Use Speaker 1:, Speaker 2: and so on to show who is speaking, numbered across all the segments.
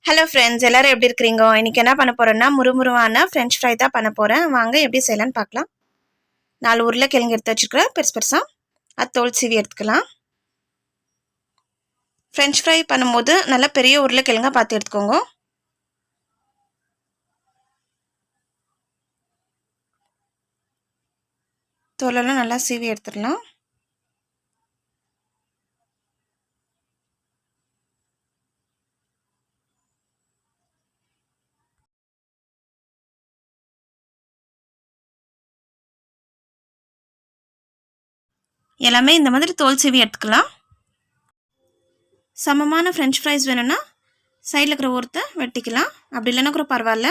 Speaker 1: Hello friends, எல்லாரும் எப்படி இருக்கிறீங்க? இன்னைக்கு என்ன பண்ண போறேன்னா முறுமுறுவான ஃப்ரெஞ்ச் ஃப்ரை தான் பண்ண போகிறேன். வாங்க எப்படி செய்யலான்னு பார்க்கலாம். 4 உருளைக்கிழங்கு எடுத்து வச்சுருக்கிறேன் பெருசு பெருசாக. அது தோல் சீவி எடுத்துக்கலாம். ஃப்ரெஞ்ச் ஃப்ரை பண்ணும்போது நல்லா பெரிய உருளைக்கிழங்கா பார்த்து எடுத்துக்கோங்க. தோலெல்லாம் நல்லா சீவி எடுத்துடலாம். எல்லாமே இந்த மாதிரி தோல் சீவி எடுத்துக்கலாம். சமமான ஃப்ரெஞ்ச் ஃப்ரைஸ் வேணும்னா சைடில் இருக்கிற ஓரத்தை வெட்டிக்கலாம். அப்படி இல்லைன்னா கூட பரவாயில்ல.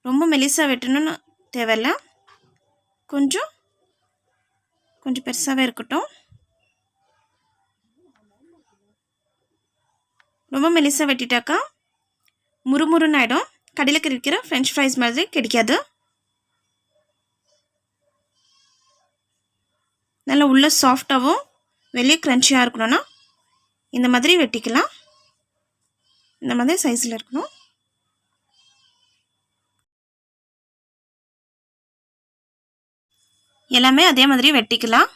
Speaker 1: ரொம்ப மெலிசாக வெட்டணும்னு தேவையில்லை. கொஞ்சம் பெருசாகவே இருக்கட்டும். ரொம்ப மெலிசாக வெட்டிட்டாக்கா முறுமுறுன்னு ஆகிடும். கடையில் கிடைக்கிற ஃப்ரெஞ்ச் ஃப்ரைஸ் மாதிரி கிடைக்காது. நல்லா உள்ள சாஃப்டாகவும் வெளியே க்ரன்ச்சியாக இருக்கணும்னா இந்த மாதிரி வெட்டிக்கலாம். இந்த மாதிரி சைஸில் இருக்கணும். எல்லாமே அதே மாதிரி வெட்டிக்கலாம்.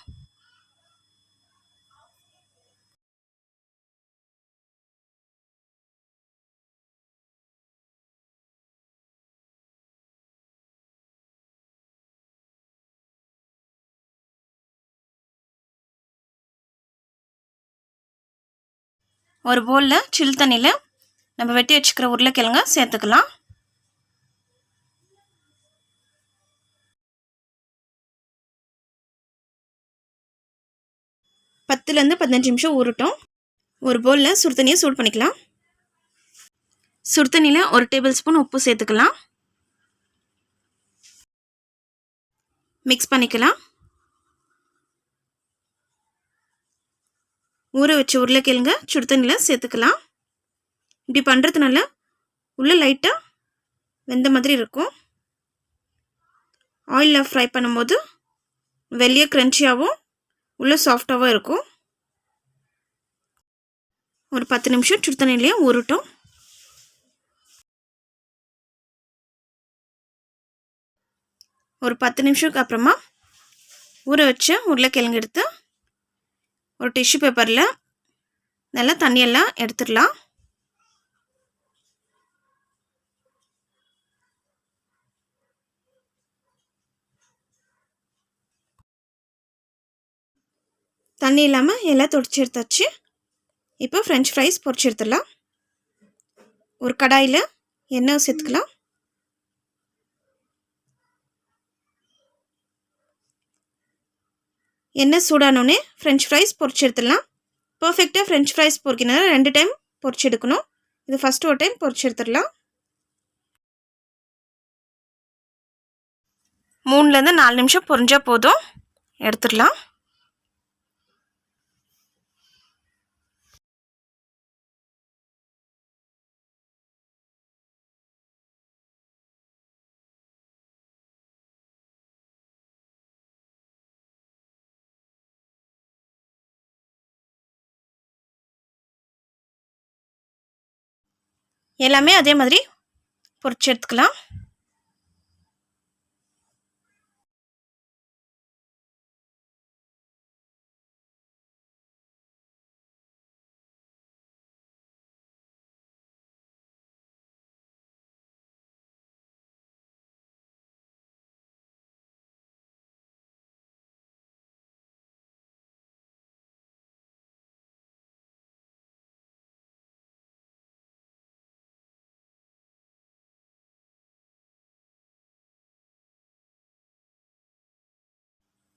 Speaker 1: ஒரு பவுலில் சில் தண்ணியில் நம்ம வெட்டி வச்சுக்கிற உருளைக்கிழங்க சேர்த்துக்கலாம். பத்துலேருந்து 15 நிமிஷம் ஊறட்டும். ஒரு பவுலில் சுடு தண்ணியை சூடு பண்ணிக்கலாம். சுடு தண்ணியில் 1 டேபிள் ஸ்பூன் உப்பு சேர்த்துக்கலாம். மிக்ஸ் பண்ணிக்கலாம். ஊற வச்ச உருளைக்கிழங்க சுடு தண்ணியில் சேர்த்துக்கலாம். இப்படி பண்ணுறதுனால உள்ளே லைட்டாக வெந்த மாதிரி இருக்கும். ஆயிலில் ஃப்ரை பண்ணும்போது வெளியே க்ரன்ச்சியாகவும் உள்ளே சாஃப்டாகவும் இருக்கும். ஒரு 10 நிமிஷம் சுடு தண்ணியிலேயே ஊறட்டும். ஒரு 10 நிமிஷத்துக்கு அப்புறமா ஊற வச்ச உருளைக்கிழங்கு எடுத்து ஒரு டிஷ்யூ பேப்பரில் நல்லா தண்ணியெல்லாம் எடுத்துடலாம். தண்ணி இல்லாமல் எல்லாம் தொடச்சி எடுத்தாச்சு. இப்போ ஃப்ரெஞ்ச் ஃப்ரைஸ் பொரிச்சு எடுத்துடலாம். ஒரு கடாயில் எண்ணெய் சேர்த்துக்கலாம். எண்ணெய் சூடானோடனே ஃப்ரெஞ்ச் ஃப்ரைஸ் பொரிச்சு எடுத்துடலாம். பர்ஃபெக்டாக ஃப்ரெஞ்ச் ஃப்ரைஸ் பொரிக்கணும் 2 டைம் பொரிச்சு எடுக்கணும். இது ஃபஸ்ட்டு ஒரு டைம் பொரிச்சு எடுத்துடலாம். 3லேருந்து 4 நிமிஷம் பொரிஞ்சால் போதும், எடுத்துடலாம். எல்லாமே அதே மாதிரி பொரிச்சு எடுத்துக்கலாம்.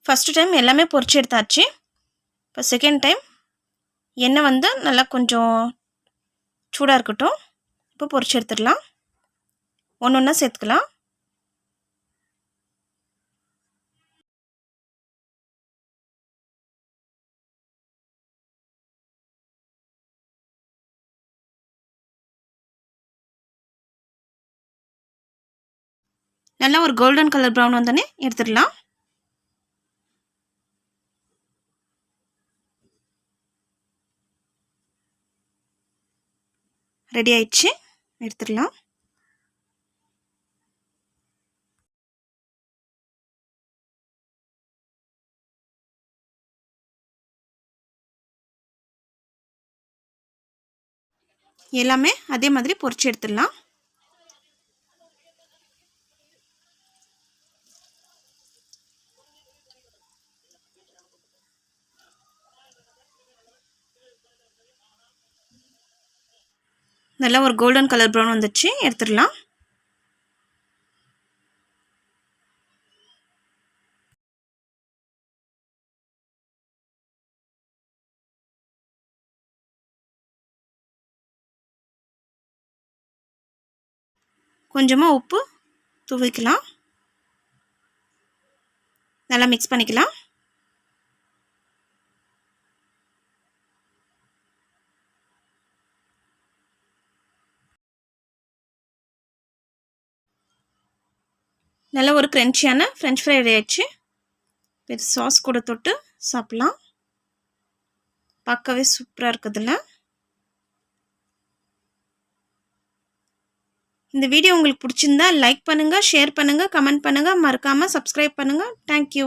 Speaker 1: ஃபஸ்ட்டு டைம் எல்லாமே பொரிச்சு எடுத்தாச்சு. இப்போ செகண்ட் டைம் எண்ணெய் வந்து நல்லா கொஞ்சம் சூடாக இருக்கட்டும். இப்போ பொரிச்சு எடுத்துடலாம். ஒன்று ஒன்றா சேர்த்துக்கலாம். நல்லா ஒரு கோல்டன் கலர் ப்ரௌன் வந்தோடனே எடுத்துடலாம். ரெடி ஆயிடுச்சு, எடுத்துடலாம். எல்லாமே அதே மாதிரி பொரிச்சு எடுத்துடலாம். நல்லா ஒரு கோல்டன் கலர் ப்ரௌன் வந்துச்சு, எடுத்துடலாம். கொஞ்சமாக உப்பு தூவிக்கலாம். நல்லா மிக்ஸ் பண்ணிக்கலாம். நல்ல ஒரு கிரன்ச்சியான ஃப்ரெஞ்ச் ஃப்ரை ரெடி ஆயிடுச்சு. இது சாஸ் கூட தொட்டு சாப்பிட்லாம். பார்க்கவே சூப்பராக இருக்குதுல்ல. இந்த வீடியோ உங்களுக்கு பிடிச்சிருந்தா லைக் பண்ணுங்கள், ஷேர் பண்ணுங்கள், கமெண்ட் பண்ணுங்கள், மறக்காமல் சப்ஸ்கிரைப் பண்ணுங்கள். தேங்க்யூ.